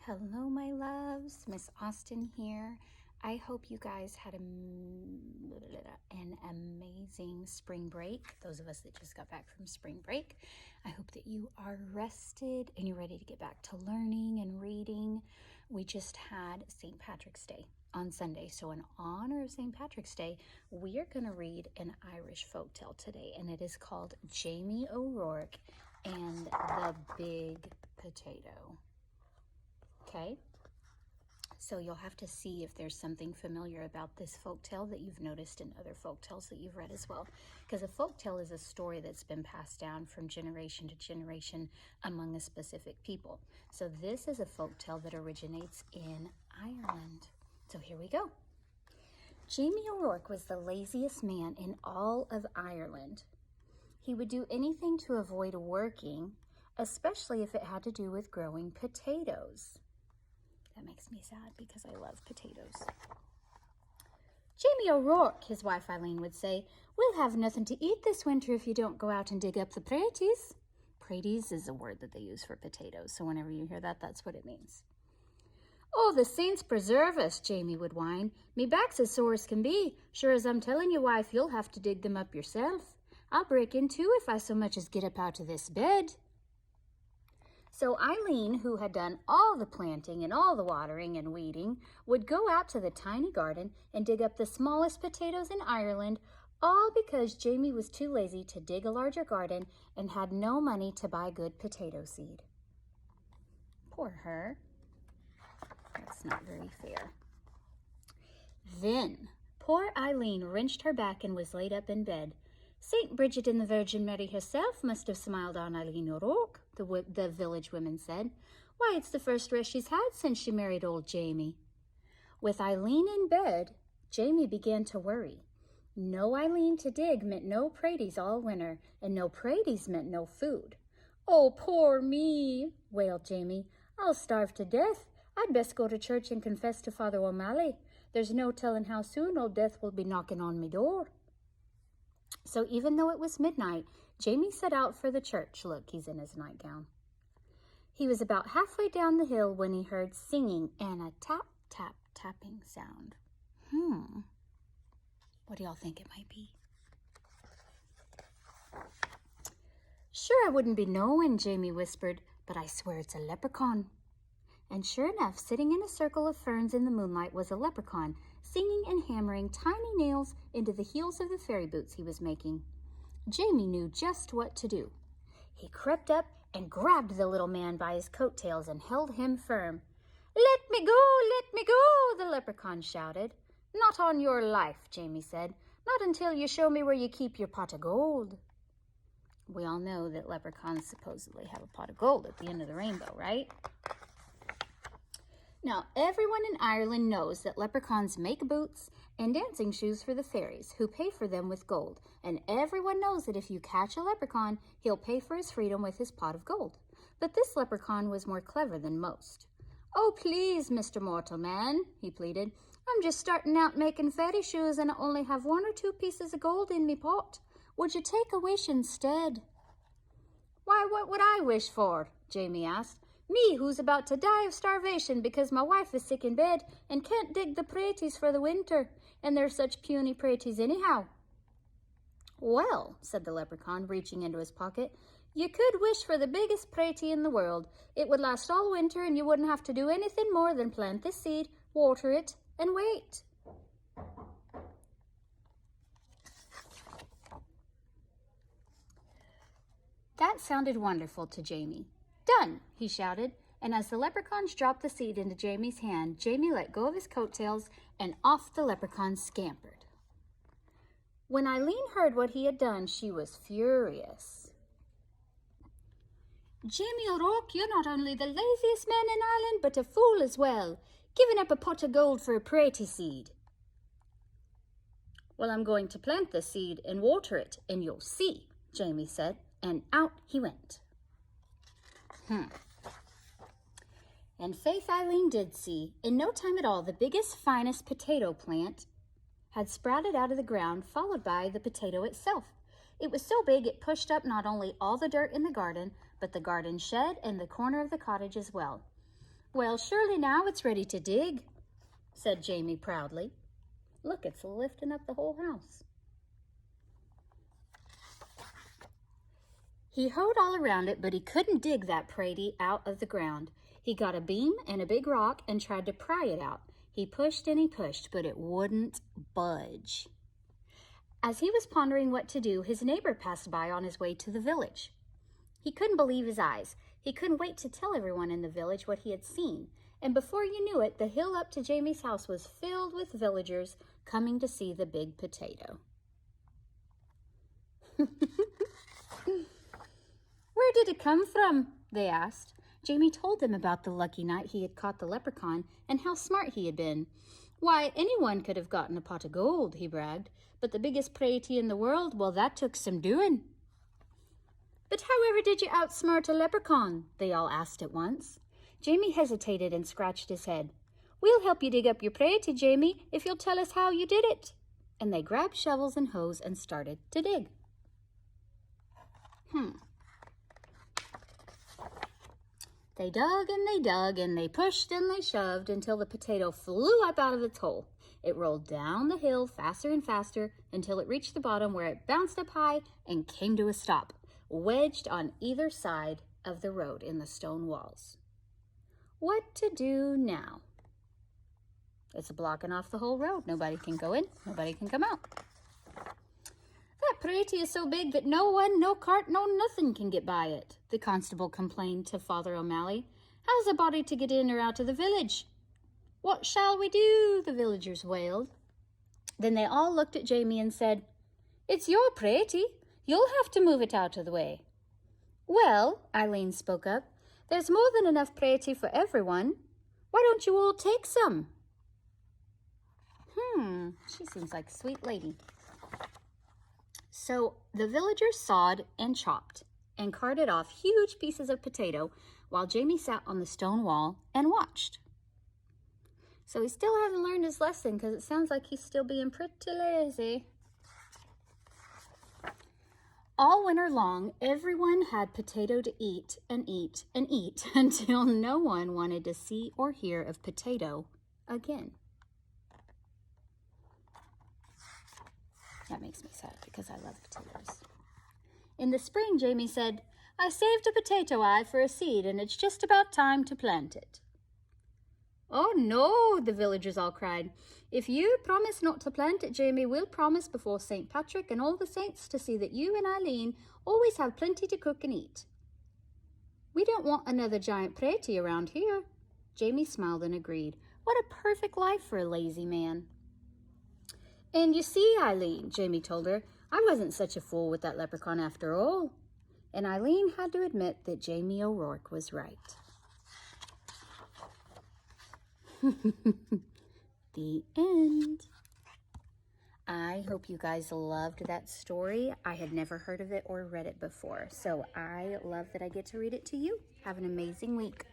Hello, my loves. Miss Austin here. I hope you guys had an amazing spring break. Those of us that just got back from spring break, I hope that you are rested and you're ready to get back to learning and reading. We just had St. Patrick's Day on Sunday. So in honor of St. Patrick's Day, we are going to read an Irish folktale today, and it is called Jamie O'Rourke and the Big Potato. Okay, so you'll have to see if there's something familiar about this folktale that you've noticed in other folktales that you've read as well. Because a folktale is a story that's been passed down from generation to generation among a specific people. So this is a folktale that originates in Ireland. So here we go. Jamie O'Rourke was the laziest man in all of Ireland. He would do anything to avoid working, especially if it had to do with growing potatoes. That makes me sad because I love potatoes. Jamie O'Rourke, his wife Eileen would say, we'll have nothing to eat this winter if you don't go out and dig up the praties. Praties is a word that they use for potatoes, so whenever you hear that, that's what it means. Oh, the saints preserve us, Jamie would whine. Me back's as sore as can be. Sure as I'm telling you, wife, you'll have to dig them up yourself. I'll break in too if I so much as get up out of this bed. So Eileen, who had done all the planting and all the watering and weeding, would go out to the tiny garden and dig up the smallest potatoes in Ireland, all because Jamie was too lazy to dig a larger garden and had no money to buy good potato seed. Poor her. That's not very fair. Then poor Eileen wrenched her back and was laid up in bed. St. Bridget and the Virgin Mary herself must have smiled on Eileen O'Rourke, the village women said. Why, it's the first rest she's had since she married old Jamie. With Eileen in bed, Jamie began to worry. No Eileen to dig meant no praties all winter, and no praties meant no food. Oh, poor me, wailed Jamie. I'll starve to death. I'd best go to church and confess to Father O'Malley. There's no telling how soon old death will be knocking on me door. So even though it was midnight, Jamie set out for the church. Look, he's in his nightgown. He was about halfway down the hill when he heard singing and a tap, tap, tapping sound. What do y'all think it might be? Sure, I wouldn't be knowing, Jamie whispered, but I swear it's a leprechaun. And sure enough, sitting in a circle of ferns in the moonlight was a leprechaun, singing and hammering tiny nails into the heels of the fairy boots he was making. Jamie knew just what to do. He crept up and grabbed the little man by his coattails and held him firm. Let me go, the leprechaun shouted. Not on your life, Jamie said. Not until you show me where you keep your pot of gold. We all know that leprechauns supposedly have a pot of gold at the end of the rainbow, right? Now, everyone in Ireland knows that leprechauns make boots and dancing shoes for the fairies, who pay for them with gold. And everyone knows that if you catch a leprechaun, he'll pay for his freedom with his pot of gold. But this leprechaun was more clever than most. Oh, please, Mr. Mortal Man, he pleaded. I'm just starting out making fairy shoes and I only have 1 or 2 pieces of gold in me pot. Would you take a wish instead? Why, what would I wish for? Jamie asked. Me, who's about to die of starvation because my wife is sick in bed and can't dig the praties for the winter, and they're such puny praties anyhow. Well, said the leprechaun, reaching into his pocket, you could wish for the biggest pratie in the world. It would last all winter and you wouldn't have to do anything more than plant the seed, water it, and wait. That sounded wonderful to Jamie. Done, he shouted, and as the leprechauns dropped the seed into Jamie's hand, Jamie let go of his coattails and off the leprechaun scampered. When Eileen heard what he had done, she was furious. Jamie O'Rourke, you're not only the laziest man in Ireland, but a fool as well, giving up a pot of gold for a pratie seed. Well, I'm going to plant the seed and water it, and you'll see, Jamie said, and out he went. And faith Eileen did see. In no time at all, the biggest, finest potato plant had sprouted out of the ground, followed by the potato itself. It was so big it pushed up not only all the dirt in the garden, but the garden shed and the corner of the cottage as well. Well, surely now it's ready to dig, said Jamie proudly. Look, it's lifting up the whole house. He hoed all around it, but he couldn't dig that pretty out of the ground. He got a beam and a big rock and tried to pry it out. He pushed and he pushed, but it wouldn't budge. As he was pondering what to do, his neighbor passed by on his way to the village. He couldn't believe his eyes. He couldn't wait to tell everyone in the village what he had seen. And before you knew it, the hill up to Jamie's house was filled with villagers coming to see the big potato. Where did it come from? They asked. Jamie told them about the lucky night he had caught the leprechaun and how smart he had been. Why, anyone could have gotten a pot of gold, he bragged, but the biggest pretty in the world, well, that took some doing. But however did you outsmart a leprechaun? They all asked at once. Jamie hesitated and scratched his head. We'll help you dig up your pretty, Jamie, if you'll tell us how you did it. And they grabbed shovels and hoes and started to dig. They dug and they pushed and they shoved until the potato flew up out of its hole. It rolled down the hill faster and faster until it reached the bottom, where it bounced up high and came to a stop, wedged on either side of the road in the stone walls. What to do now? It's blocking off the whole road. Nobody can go in, nobody can come out. That pretty is so big that no one, no cart, no nothing can get by it, the constable complained to Father O'Malley. How's a body to get in or out of the village? What shall we do? The villagers wailed. Then they all looked at Jamie and said, It's your pretty. You'll have to move it out of the way. Well, Eileen spoke up, there's more than enough pretty for everyone. Why don't you all take some? She seems like a sweet lady. So the villagers sawed and chopped and carted off huge pieces of potato while Jamie sat on the stone wall and watched. So he still hasn't learned his lesson because it sounds like he's still being pretty lazy. All winter long, everyone had potato to eat and eat and eat until no one wanted to see or hear of potato again. That makes me sad because I love potatoes. In the spring, Jamie said, I saved a potato eye for a seed and it's just about time to plant it. Oh no, the villagers all cried. If you promise not to plant it, Jamie, we'll promise before St. Patrick and all the saints to see that you and Eileen always have plenty to cook and eat. We don't want another giant pretty around here. Jamie smiled and agreed. What a perfect life for a lazy man. And you see, Eileen, Jamie told her, I wasn't such a fool with that leprechaun after all. And Eileen had to admit that Jamie O'Rourke was right. The end. I hope you guys loved that story. I had never heard of it or read it before, so I love that I get to read it to you. Have an amazing week.